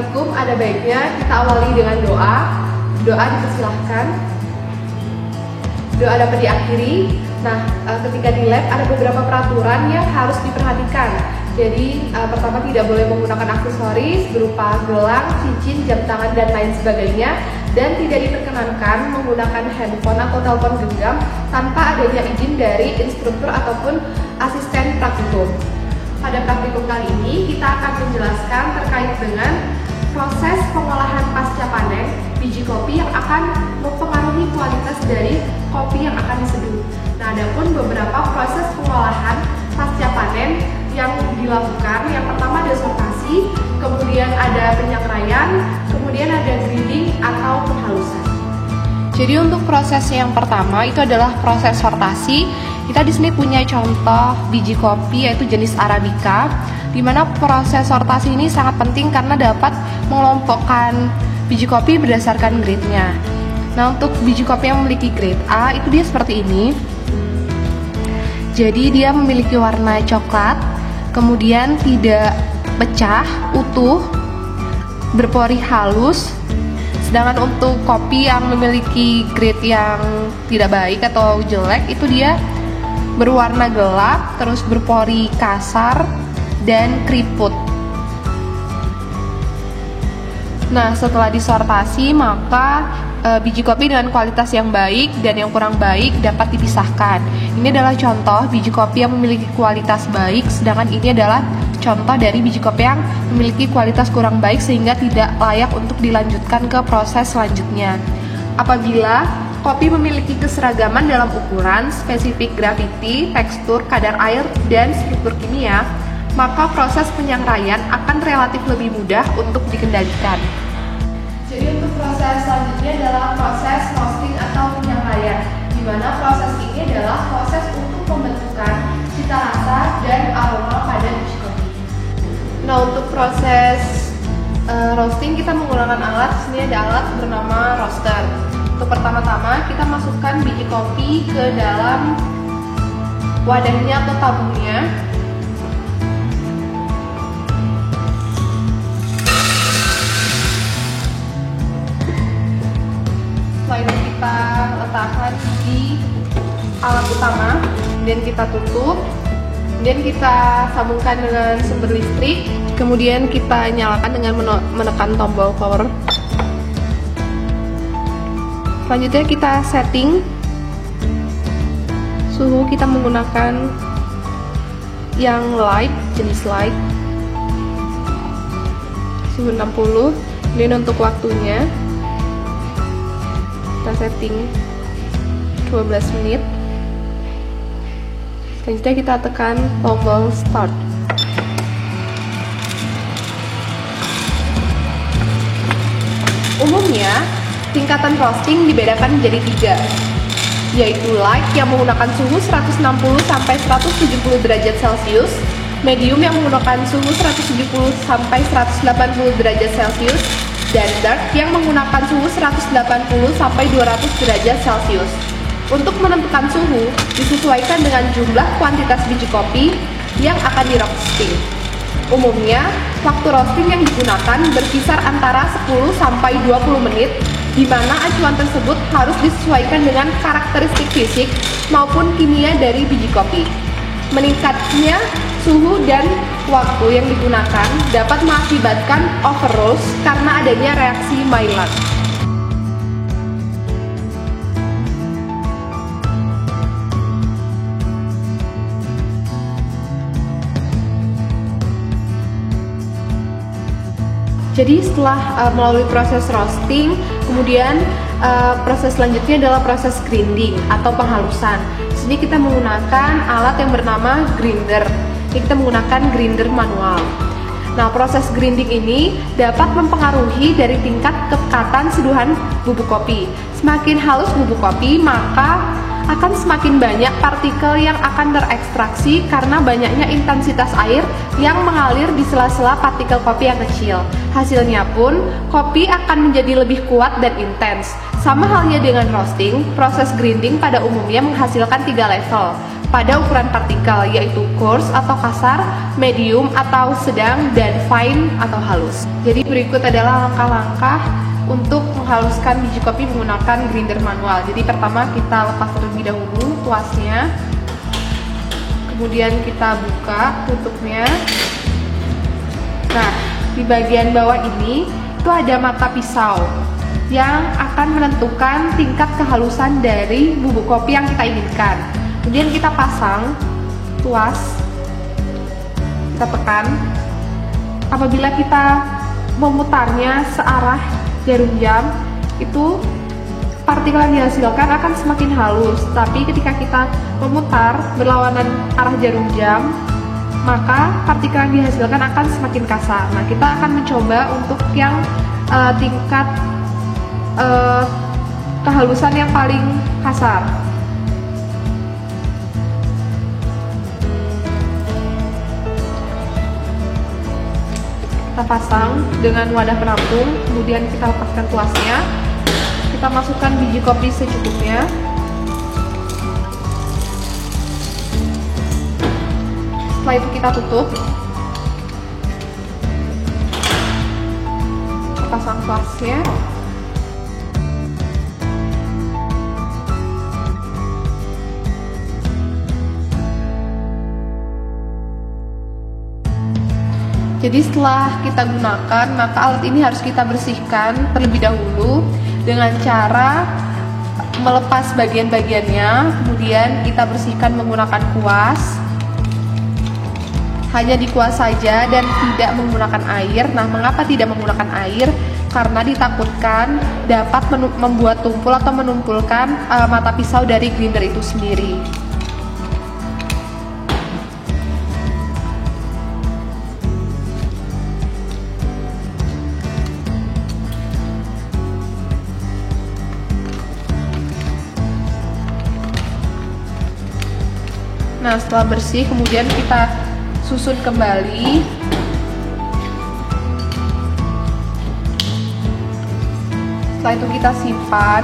praktikum ada baiknya kita awali dengan doa. Doa dipersilahkan. Doa dapat diakhiri. Nah, ketika di lab ada beberapa peraturan yang harus diperhatikan. Jadi pertama tidak boleh menggunakan aksesoris berupa gelang, cincin, jam tangan dan lain sebagainya, dan tidak diperkenankan menggunakan handphone atau telepon genggam tanpa adanya izin dari instruktur ataupun asisten praktikum. Pada praktikum kali ini kita akan menjelaskan terkait dengan proses pengolahan pasca panen biji kopi yang akan mempengaruhi kualitas dari kopi yang akan diseduh. Nah, adapun beberapa proses pengolahan pasca panen yang dilakukan, yang pertama ada sortasi, kemudian ada penyangraian, kemudian ada grinding atau penghalusan. Jadi untuk proses yang pertama itu adalah proses sortasi. Kita di sini punya contoh biji kopi yaitu jenis Arabica, di mana proses sortasi ini sangat penting karena dapat mengelompokkan biji kopi berdasarkan grade-nya. Nah, untuk biji kopi yang memiliki grade A itu dia seperti ini. Jadi dia memiliki warna coklat, kemudian tidak pecah, utuh, berpori halus. Sedangkan untuk kopi yang memiliki grade yang tidak baik atau jelek itu dia berwarna gelap, terus berpori kasar dan keriput. Nah, setelah disortasi maka biji kopi dengan kualitas yang baik dan yang kurang baik dapat dipisahkan. Ini adalah contoh biji kopi yang memiliki kualitas baik, sedangkan ini adalah contoh dari biji kopi yang memiliki kualitas kurang baik sehingga tidak layak untuk dilanjutkan ke proses selanjutnya. Apabila kopi memiliki keseragaman dalam ukuran, spesifik graviti, tekstur, kadar air, dan struktur kimia, maka proses penyangraian akan relatif lebih mudah untuk dikendalikan. Jadi untuk proses selanjutnya adalah proses roasting atau penyangraian, di mana proses ini adalah proses untuk pembentukan cita rasa dan aroma pada biji kopi. Nah, untuk proses roasting kita menggunakan alat. Di sini ada alat bernama roaster. Untuk pertama-tama kita masukkan biji kopi ke dalam wadahnya atau tabungnya. Setelah itu kita letakkan di alat utama, kemudian kita tutup, kemudian kita sambungkan dengan sumber listrik, kemudian kita nyalakan dengan menekan tombol power. Selanjutnya kita setting suhu, kita menggunakan yang light, jenis light, suhu 60. Kemudian untuk waktunya kita setting 12 menit. Selanjutnya kita tekan tombol start. Umumnya tingkatan roasting dibedakan menjadi 3, yaitu light yang menggunakan suhu 160 sampai 170 derajat Celcius, medium yang menggunakan suhu 170 sampai 180 derajat Celcius, dan dark yang menggunakan suhu 180 sampai 200 derajat Celcius. Untuk menentukan suhu disesuaikan dengan jumlah kuantitas biji kopi yang akan di roasting. Umumnya, waktu roasting yang digunakan berkisar antara 10 sampai 20 menit, di mana acuan tersebut harus disesuaikan dengan karakteristik fisik maupun kimia dari biji kopi. Meningkatnya suhu dan waktu yang digunakan dapat mengakibatkan over roast karena adanya reaksi Maillard. Jadi setelah melalui proses roasting, kemudian proses selanjutnya adalah proses grinding atau penghalusan. Di sini kita menggunakan alat yang bernama grinder. Ini kita menggunakan grinder manual. Nah, proses grinding ini dapat mempengaruhi dari tingkat kepekatan seduhan bubuk kopi. Semakin halus bubuk kopi, maka akan semakin banyak partikel yang akan terekstraksi karena banyaknya intensitas air yang mengalir di sela-sela partikel kopi yang kecil. Hasilnya pun, kopi akan menjadi lebih kuat dan intens. Sama halnya dengan roasting, proses grinding pada umumnya menghasilkan 3 level. pada ukuran partikel, yaitu coarse atau kasar, medium atau sedang, dan fine atau halus. Jadi berikut adalah langkah-langkah untuk menghaluskan biji kopi menggunakan grinder manual. Jadi pertama kita lepas terlebih dahulu tuasnya, kemudian kita buka tutupnya. Nah, di bagian bawah ini itu ada mata pisau yang akan menentukan tingkat kehalusan dari bubuk kopi yang kita inginkan. Kemudian kita pasang tuas, kita tekan. Apabila kita memutarnya searah jarum jam, itu partikel yang dihasilkan akan semakin halus. Tapi ketika kita memutar berlawanan arah jarum jam, maka partikel yang dihasilkan akan semakin kasar. Nah, kita akan mencoba untuk yang tingkat kehalusan yang paling kasar. Kita pasang dengan wadah penampung, kemudian kita lepaskan tuasnya. Kita masukkan biji kopi secukupnya. Setelah itu kita tutup. Kita pasang tuasnya. Jadi setelah kita gunakan, maka alat ini harus kita bersihkan terlebih dahulu dengan cara melepas bagian-bagiannya, kemudian kita bersihkan menggunakan kuas. Hanya dikuas saja dan tidak menggunakan air. Nah, mengapa tidak menggunakan air? Karena ditakutkan dapat membuat tumpul atau menumpulkan mata pisau dari grinder itu sendiri. Nah, setelah bersih kemudian kita susun kembali. Setelah itu kita simpan.